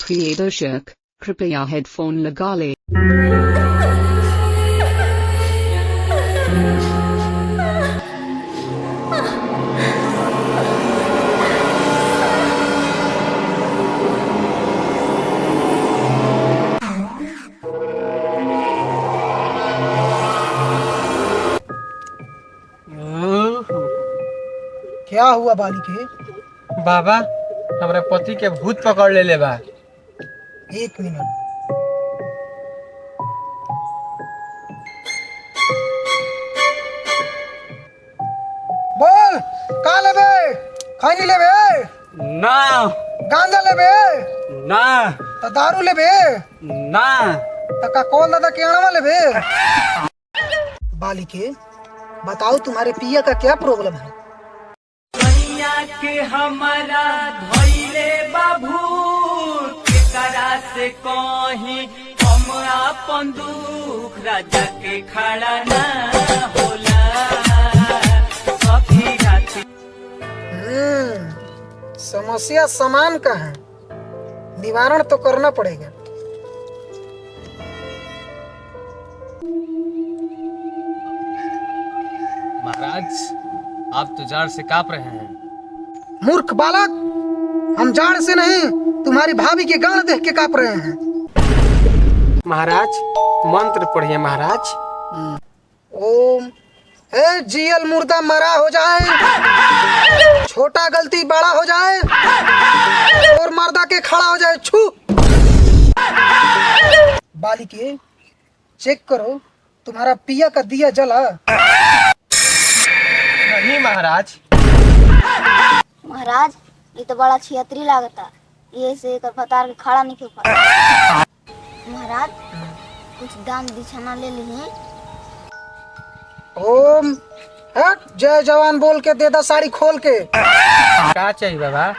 सुखिए दर्शक, कृपया हेडफोन लगा ले। क्या हुआ बालिके? बाबा, हमरा पति के भूत पकड़ ले बा। एक मिनट। बोल, का लेबे? खैनी लेबे? ना गांजा लेबे? ना त दारू लेबे? ना त का कौन दादा के अणवा लेबे? बालिके, बताओ तुम्हारे पिया का क्या प्रॉब्लम है? के हमारा धोइले बाबू केकरा से कहीं हम अपन दुख राजा के खड़ा ना होला सखी राती। समस्या समान का है, निवारण तो करना पड़ेगा। महाराज, आप तो जाड़ से कांप रहे हैं। मूर्ख बालक, हम जाड़ से नहीं, तुम्हारी भाभी के गान देख के कांप रहे हैं। महाराज, मंत्र पढ़िए महाराज। ओम ए जीएल मुर्दा मरा हो जाए, छोटा गलती बड़ा हो जाए और मर्दा के खड़ा हो जाए। छू। बालिके, चेक करो तुम्हारा पिया का दिया जला? नहीं महाराज। महाराज, ये तो बड़ा छियतरी लागता, ये से एकर फतार के खड़ा नहीं क्यों पा। महाराज, कुछ दान बिछाना ले ली। ओम हट, जय जवान बोल के दे दा साड़ी खोल के। क्या चाहिए बाबा?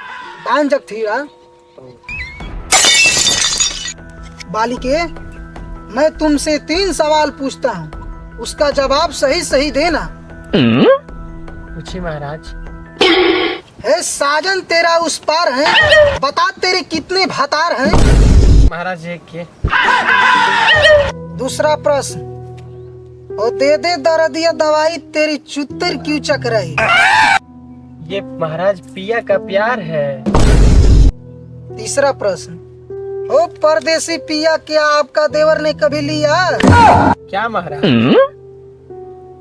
दान जग थीरा। बालिके, मैं तुमसे 3 सवाल पूछता हूँ, उसका जवाब सही सही देना। पूछिए महाराज। हे साजन, तेरा उस पार है, बता तेरे कितने भतार हैं? महाराज एक के। दूसरा प्रश्न, और दे दे दर्दिया दवाई तेरी चुत्तर क्यों चकराई? ये महाराज पिया का प्यार है। तीसरा प्रश्न, ओ परदेसी पिया, क्या आपका देवर ने कभी लिया? क्या महाराज?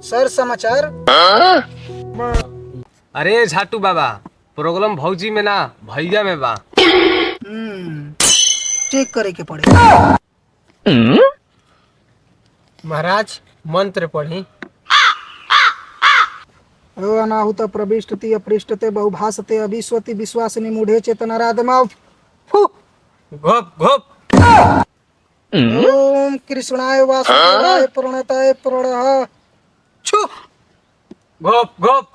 सर समाचार। अरे झाटू बाबा, प्रॉब्लम भौजी में ना भैया में बा। चेक करे के पड़ेगा। महाराज, मंत्र पढ़ी। ओ अनाहुत प्रविष्टति अपृष्टते बहुभासते अविश्वति विश्वासिनी मूढ़े चेतनाराधमा। फू। घोप घोप। ओम कृष्णाय वासुदेवाय प्रणताय प्रणः। छू। घोप घोप।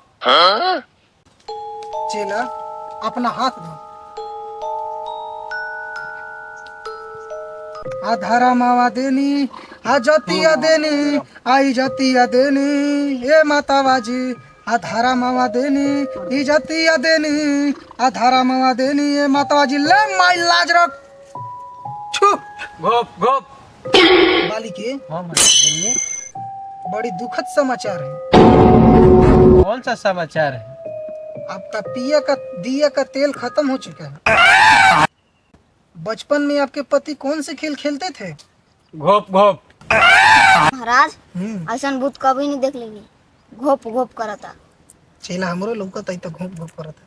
चेला, अपना हाथ दो। आधारा मावा देनी, आ जतिया देनी, आई जतिया देनी, ए माता बाजी। आधारा मावा देनी, ई जतिया देनी, आधारा मावा देनी, ए माता बाजी। ले माई लाज रख। छू। घोप घोप। बालिके, हाँ महाराज बोलिए। बड़ी दुखद समाचार है। कौन सा समाचार है? आपका पिया का दिया का तेल खत्म हो चुका है। बचपन में आपके पति कौन से खेल खेलते थे? घोप घोप। महाराज, ऐसा भूत कभी नहीं देख लेंगे, घोप घोप करता। चेला हमरो लौकत आई तो घोप घोप करता।